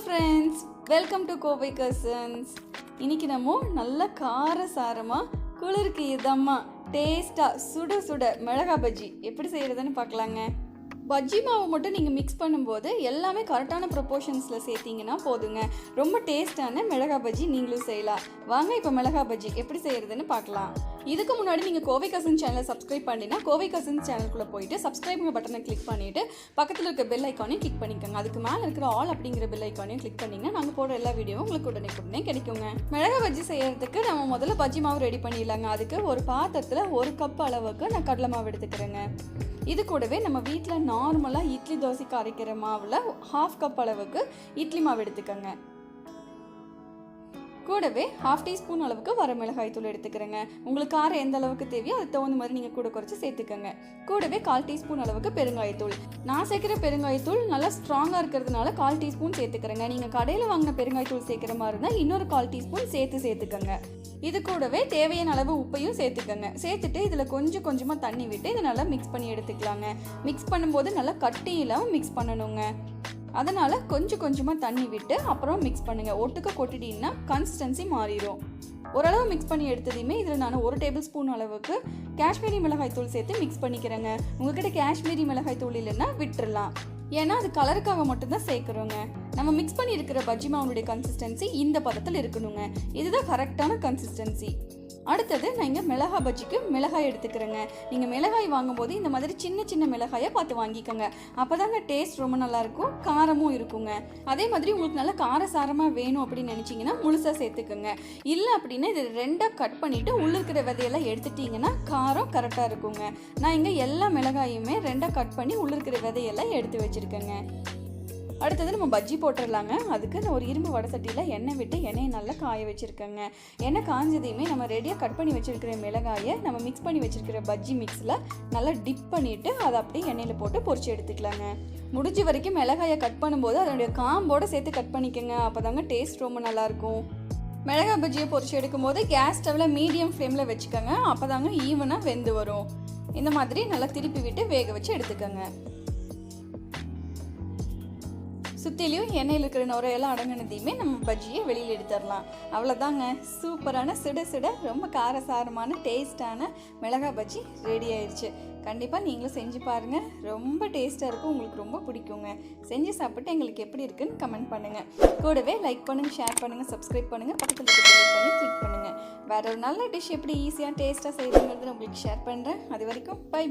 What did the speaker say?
friends, welcome to Kobai Cousins. இன்னைக்கு நம்ம நல்ல காரசாரமா குளிருக்கு இதமா டேஸ்டா சுட சுட மிளகாய் பஜ்ஜி எப்படி செய்யறதுன்னு பார்க்கலாங்க. பஜ்ஜி மாவு மட்டும் நீங்கள் மிக்ஸ் பண்ணும்போது எல்லாமே கரெக்டான ப்ரொப்போர்ஷன்ஸில் சேர்த்திங்கன்னா போதுங்க. ரொம்ப டேஸ்டான மிளகாய் பஜ்ஜி நீங்களும் செய்யலாம். வாங்க இப்போ மிளகாய் பஜ்ஜி எப்படி செய்கிறதுன்னு பார்க்கலாம். இதுக்கு முன்னாடி நீங்கள் கோவை கசின் சேனலை சப்ஸ்கிரைப் பண்ணினா கோவை கசின் சேனலுக்குள்ளே போயிட்டு சப்ஸ்கிரைப் பட்டனை கிளிக் பண்ணிவிட்டு பக்கத்தில் இருக்க பெல் ஐக்கானையும் கிளிக் பண்ணிக்கோங்க. அதுக்கு மேலே இருக்கிற ஆல் அப்படிங்கிற பெல் ஐக்கானையும் கிளிக் பண்ணிங்கன்னா நாங்கள் போடுற எல்லா வீடியோவும் உங்களுக்கு உடனே கிடைக்குங்க. மிளகாய் பஜ்ஜி செய்கிறதுக்கு நம்ம முதல்ல பஜ்ஜி மாவு ரெடி பண்ணிடலாங்க. அதுக்கு ஒரு பாத்திரத்தில் 1 கப் அளவுக்கு நான் கடலை மாவு எடுத்துக்கிறேங்க. இது கூடவே நம்ம வீட்டில் நார்மலாக இட்லி தோசைக்கு அரைக்கிற மாவில் 1/2 கப் அளவுக்கு இட்லி மாவு எடுத்துக்கோங்க. கூடவே 1/2 டீஸ்பூன் அளவுக்கு வரமிளகாய் தூள் எடுத்துக்கிறேங்க. உங்களுக்கு காரம் எந்த அளவுக்கு தேவையோ அதுக்கு தகுந்த மாதிரி நீங்கள் கூட குறைச்சி சேர்த்துக்கோங்க. கூடவே 1/4 டீஸ்பூன் அளவுக்கு பெருங்காயத்தூள். நான் சேர்க்குற பெருங்காயத்தூள் நல்லா ஸ்ட்ராங்காக இருக்கிறதுனால 1/4 டீஸ்பூன் சேர்த்துக்கிறேங்க. நீங்கள் கடையில் வாங்கின பெருங்காயத்தூள் சேர்க்குற மாதிரி இருந்தால் இன்னொரு 1/4 டீஸ்பூன் சேர்த்துக்கோங்க. இது கூடவே தேவையான அளவு உப்பையும் சேர்த்துக்கோங்க. சேர்த்துட்டு இதில் கொஞ்சமாக தண்ணி விட்டு இதை நல்லா மிக்ஸ் பண்ணி எடுத்துக்கலாங்க. மிக்ஸ் பண்ணும்போது நல்லா கட்டி இல்லாமல் மிக்ஸ் பண்ணணுங்க. அதனால் கொஞ்சமாக தண்ணி விட்டு அப்புறம் மிக்ஸ் பண்ணுங்கள். ஒட்டுக்க கொட்டிட்டீங்கன்னா கன்சிஸ்டன்சி மாறிடும். ஓரளவு மிக்ஸ் பண்ணி எடுத்ததையுமே இதில் நான் 1 டேபிள் ஸ்பூன் அளவுக்கு காஷ்மீரி மிளகாய் தூள் சேர்த்து மிக்ஸ் பண்ணிக்கிறேங்க. உங்கள்கிட்ட காஷ்மீரி மிளகாய் தூள் இல்லைன்னா விட்டுறலாம். ஏன்னா அது கலருக்காக மட்டும்தான் சேர்க்குறோங்க. நம்ம மிக்ஸ் பண்ணி இருக்கிற பஜ்ஜி மாவுடைய கன்சிஸ்டன்சி இந்த பதத்தில் இருக்கணுங்க. இதுதான் கரெக்டான கன்சிஸ்டன்சி. அடுத்தது நான் இங்கே மிளகாய் பஜ்ஜிக்கு மிளகாய் எடுத்துக்கிறேங்க. நீங்கள் மிளகாய் வாங்கும்போது இந்த மாதிரி சின்ன மிளகாயை பார்த்து வாங்கிக்கோங்க. அப்போ தாங்க டேஸ்ட் ரொம்ப நல்லாயிருக்கும், காரமும் இருக்குங்க. அதே மாதிரி உங்களுக்கு நல்லா காரசாரமாக வேணும் அப்படின்னு நினச்சிங்கன்னா முழுசாக சேர்த்துக்கோங்க. இல்லை அப்படின்னா இது 2ஆக கட் பண்ணிவிட்டு உள்ள இருக்கிற விதையெல்லாம் எடுத்துட்டிங்கன்னா காரம் கரெக்டாக இருக்குங்க. நான் இங்கே எல்லா மிளகாயுமே 2ஆக கட் பண்ணி உள்ள இருக்கிற விதையெல்லாம் எடுத்து வச்சுருக்கேங்க. அடுத்தது நம்ம பஜ்ஜி போட்டுடலாங்க. அதுக்கு நான் ஒரு இரும்பு வடை சட்டியில் எண்ணெய் விட்டு எண்ணெயை நல்லா காய வச்சுருக்கேங்க. எண்ணெய் காஞ்சதையுமே நம்ம ரெடியாக கட் பண்ணி வச்சுருக்கிற மிளகாயை நம்ம மிக்ஸ் பண்ணி வச்சுருக்கிற பஜ்ஜி மிக்ஸில் நல்லா டிப் பண்ணிவிட்டு அதை அப்படியே எண்ணெயில் போட்டு பொரிச்சு எடுத்துக்கலாங்க. முடிஞ்ச வரைக்கும் மிளகாயை கட் பண்ணும்போது அதனுடைய காம்போடு சேர்த்து கட் பண்ணிக்கோங்க. அப்போ தாங்க டேஸ்ட் ரொம்ப நல்லாயிருக்கும். மிளகாய் பஜ்ஜியை பொரிச்சு எடுக்கும்போது கேஸ் ஸ்டவ்வில் மீடியம் ஃப்ளேமில் வச்சுக்கோங்க. அப்போ தாங்க ஈவனாக வெந்து வரும். இந்த மாதிரி நல்லா திருப்பி விட்டு வேக வச்சு எடுத்துக்கோங்க. சுற்றிலையும் எண்ணெயில் இருக்கிற நுரையெல்லாம் அடங்கினதையுமே நம்ம பஜ்ஜியை வெளியில் எடுத்துடலாம். அவ்வளோதாங்க, சூப்பரான சுட ரொம்ப காரசாரமான டேஸ்டான மிளகாய் பஜ்ஜி ரெடி ஆயிடுச்சு. கண்டிப்பாக நீங்களும் செஞ்சு பாருங்கள். ரொம்ப டேஸ்ட்டாக இருக்கும், உங்களுக்கு ரொம்ப பிடிக்குங்க. செஞ்சு சாப்பிட்டு எங்களுக்கு எப்படி இருக்குன்னு கமெண்ட் பண்ணுங்கள். கூடவே லைக் பண்ணுங்கள், ஷேர் பண்ணுங்கள், சப்ஸ்கிரைப் பண்ணுங்கள், பக்கத்தில் கிளிக் பண்ணுங்கள். வேறு ஒரு நல்ல டிஷ் எப்படி ஈஸியாக டேஸ்ட்டாக செய்யணுங்கிறது உங்களுக்கு ஷேர் பண்ணுறேன். அது வரைக்கும் பை.